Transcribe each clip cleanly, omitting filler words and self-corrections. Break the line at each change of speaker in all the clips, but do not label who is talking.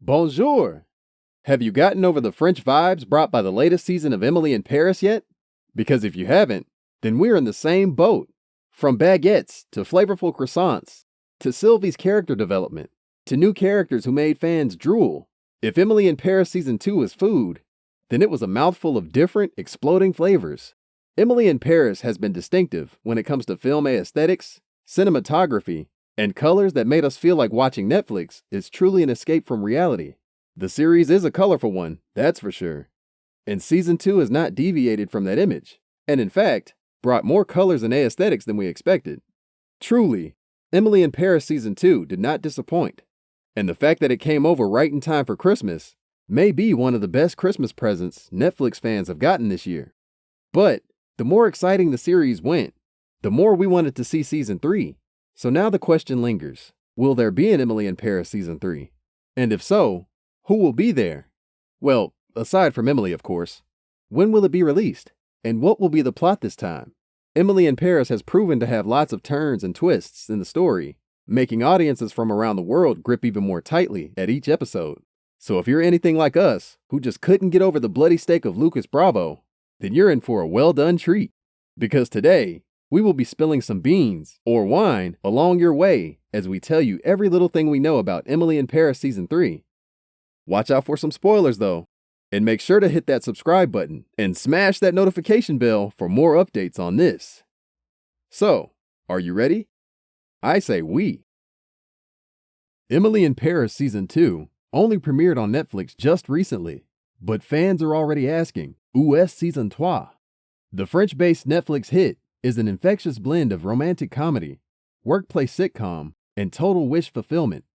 Bonjour! Have you gotten over the French vibes brought by the latest season of Emily in Paris yet? Because if you haven't, then we're in the same boat. From baguettes to flavorful croissants, to Sylvie's character development, to new characters who made fans drool. If Emily in Paris Season 2 is food, then it was a mouthful of different, exploding flavors. Emily in Paris has been distinctive when it comes to film aesthetics, cinematography, and colors that made us feel like watching Netflix is truly an escape from reality. The series is a colorful one, that's for sure. And Season 2 has not deviated from that image, and in fact, brought more colors and aesthetics than we expected. Truly, Emily in Paris Season 2 did not disappoint. And the fact that it came over right in time for Christmas may be one of the best Christmas presents Netflix fans have gotten this year. But the more exciting the series went, the more we wanted to see Season 3. So now the question lingers, will there be an Emily in Paris Season 3? And if so, who will be there? Well, aside from Emily, of course. When will it be released? And what will be the plot this time? Emily in Paris has proven to have lots of turns and twists in the story, making audiences from around the world grip even more tightly at each episode. So if you're anything like us, who just couldn't get over the bloody steak of Lucas Bravo, then you're in for a well-done treat. Because today, we will be spilling some beans or wine along your way as we tell you every little thing we know about Emily in Paris Season 3. Watch out for some spoilers though, and make sure to hit that subscribe button and smash that notification bell for more updates on this. So, are you ready? I say we. Emily in Paris Season 2 only premiered on Netflix just recently, but fans are already asking, où est Season 3? The French-based Netflix hit is an infectious blend of romantic comedy, workplace sitcom, and total wish fulfillment.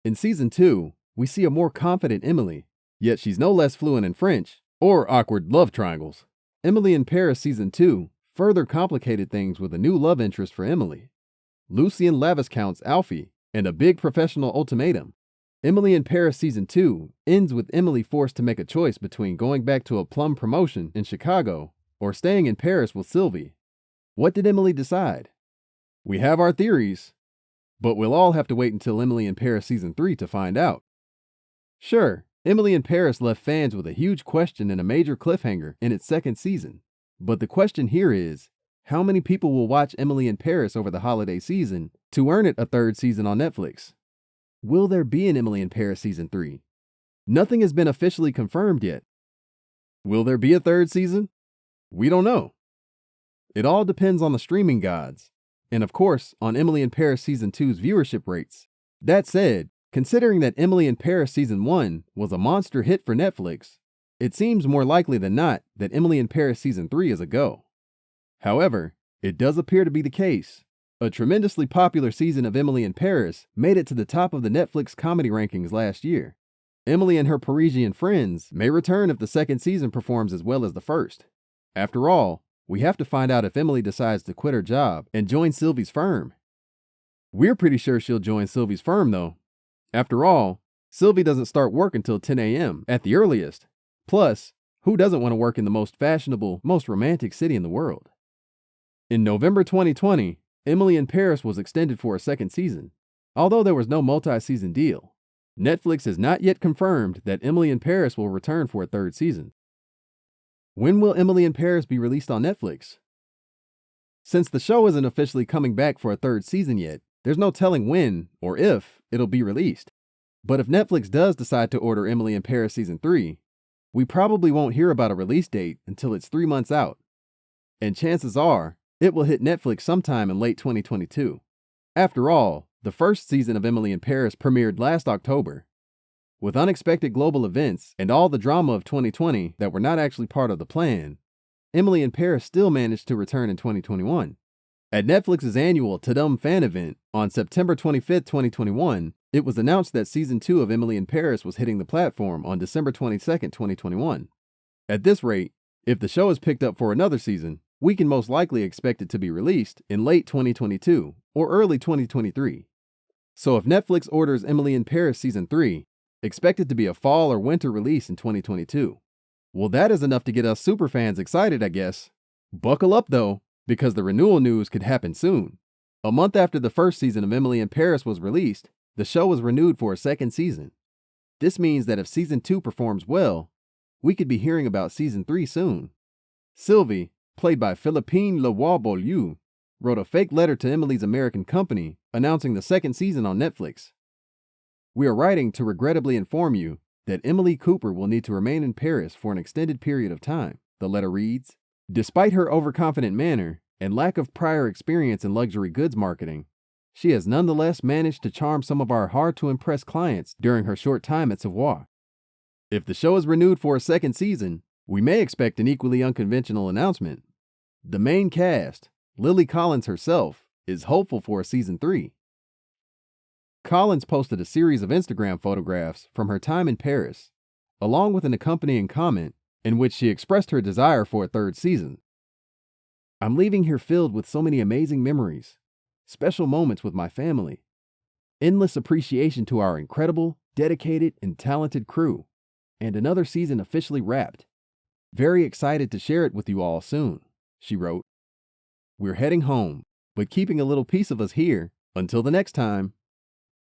In Season 2, we see a more confident Emily, yet she's no less fluent in French or awkward love triangles. Emily in Paris Season 2 further complicated things with a new love interest for Emily, Lucien Laviscount's Alfie, and a big professional ultimatum. Emily in Paris Season 2 ends with Emily forced to make a choice between going back to a plum promotion in Chicago or staying in Paris with Sylvie. What did Emily decide? We have our theories, but we'll all have to wait until Emily in Paris Season 3 to find out. Sure, Emily in Paris left fans with a huge question and a major cliffhanger in its second season. But the question here is, how many people will watch Emily in Paris over the holiday season to earn it a third season on Netflix? Will there be an Emily in Paris Season 3? Nothing has been officially confirmed yet. Will there be a third season? We don't know. It all depends on the streaming gods, and of course, on Emily in Paris Season 2's viewership rates. That said, considering that Emily in Paris Season 1 was a monster hit for Netflix, it seems more likely than not that Emily in Paris Season 3 is a go. However, it does appear to be the case. A tremendously popular season of Emily in Paris made it to the top of the Netflix comedy rankings last year. Emily and her Parisian friends may return if the second season performs as well as the first. After all, we have to find out if Emily decides to quit her job and join Sylvie's firm. We're pretty sure she'll join Sylvie's firm though. After all, Sylvie doesn't start work until 10 a.m. at the earliest. Plus, who doesn't want to work in the most fashionable, most romantic city in the world? In November 2020, Emily in Paris was extended for a second season, although there was no multi-season deal. Netflix has not yet confirmed that Emily in Paris will return for a third season. When will Emily in Paris be released on Netflix? Since the show isn't officially coming back for a third season yet, there's no telling when or if it'll be released. But if Netflix does decide to order Emily in Paris Season 3, we probably won't hear about a release date until it's 3 months out. And chances are, it will hit Netflix sometime in late 2022. After all, the first season of Emily in Paris premiered last October. With unexpected global events and all the drama of 2020 that were not actually part of the plan, Emily in Paris still managed to return in 2021. At Netflix's annual Tadum fan event on September 25, 2021, it was announced that Season 2 of Emily in Paris was hitting the platform on December 22, 2021. At this rate, if the show is picked up for another season, we can most likely expect it to be released in late 2022 or early 2023. So if Netflix orders Emily in Paris Season 3, expect it to be a fall or winter release in 2022. Well, that is enough to get us superfans excited, I guess. Buckle up though, because the renewal news could happen soon. A month after the first season of Emily in Paris was released, the show was renewed for a second season. This means that if season 2 performs well, we could be hearing about season 3 soon. Sylvie, played by Philippine Lewa-Beaulieu, wrote a fake letter to Emily's American company announcing the second season on Netflix. We are writing to regrettably inform you that Emily Cooper will need to remain in Paris for an extended period of time, the letter reads. Despite her overconfident manner and lack of prior experience in luxury goods marketing, she has nonetheless managed to charm some of our hard-to-impress clients during her short time at Savoy. If the show is renewed for a second season, we may expect an equally unconventional announcement. The main cast, Lily Collins herself, is hopeful for a season 3. Collins posted a series of Instagram photographs from her time in Paris, along with an accompanying comment in which she expressed her desire for a third season. I'm leaving here filled with so many amazing memories, special moments with my family, endless appreciation to our incredible, dedicated, and talented crew, and another season officially wrapped. Very excited to share it with you all soon, she wrote. We're heading home, but keeping a little piece of us here until the next time.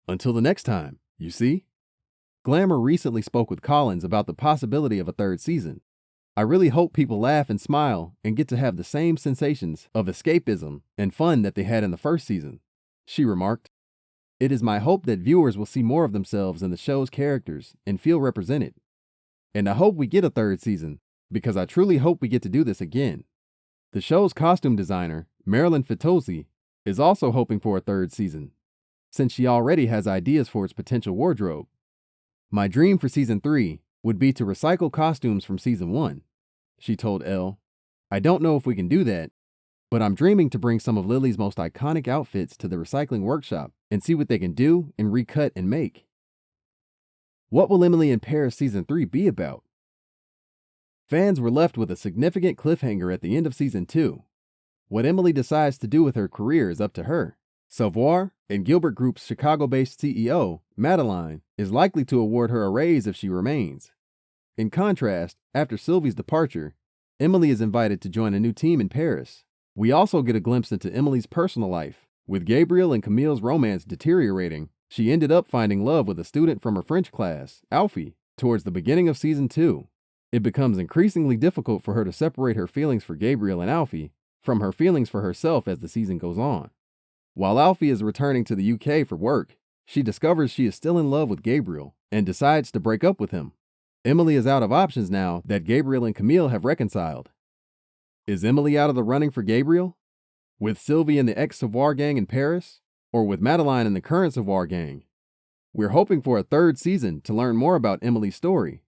Until the next time, you see? Glamour recently spoke with Collins about the possibility of a third season. I really hope people laugh and smile and get to have the same sensations of escapism and fun that they had in the first season, she remarked. It is my hope that viewers will see more of themselves in the show's characters and feel represented. And I hope we get a third season, because I truly hope we get to do this again. The show's costume designer, Marilyn Fitosi, is also hoping for a third season, since she already has ideas for its potential wardrobe. My dream for season 3 would be to recycle costumes from season 1, she told Elle. I don't know if we can do that, but I'm dreaming to bring some of Lily's most iconic outfits to the recycling workshop and see what they can do and recut and make. What will Emily in Paris season 3 be about? Fans were left with a significant cliffhanger at the end of season 2. What Emily decides to do with her career is up to her. Savoir and Gilbert Group's Chicago-based CEO, Madeline, is likely to award her a raise if she remains. In contrast, after Sylvie's departure, Emily is invited to join a new team in Paris. We also get a glimpse into Emily's personal life. With Gabriel and Camille's romance deteriorating, she ended up finding love with a student from her French class, Alfie, towards the beginning of season 2. It becomes increasingly difficult for her to separate her feelings for Gabriel and Alfie from her feelings for herself as the season goes on. While Alfie is returning to the UK for work, she discovers she is still in love with Gabriel and decides to break up with him. Emily is out of options now that Gabriel and Camille have reconciled. Is Emily out of the running for Gabriel? With Sylvie and the ex-Savoir gang in Paris? Or with Madeline and the current Savoir gang? We're hoping for a third season to learn more about Emily's story.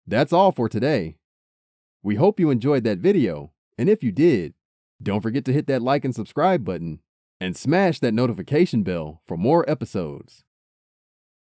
That's all for today. We hope you enjoyed that video, and if you did, don't forget to hit that like and subscribe button, and smash that notification bell for more episodes.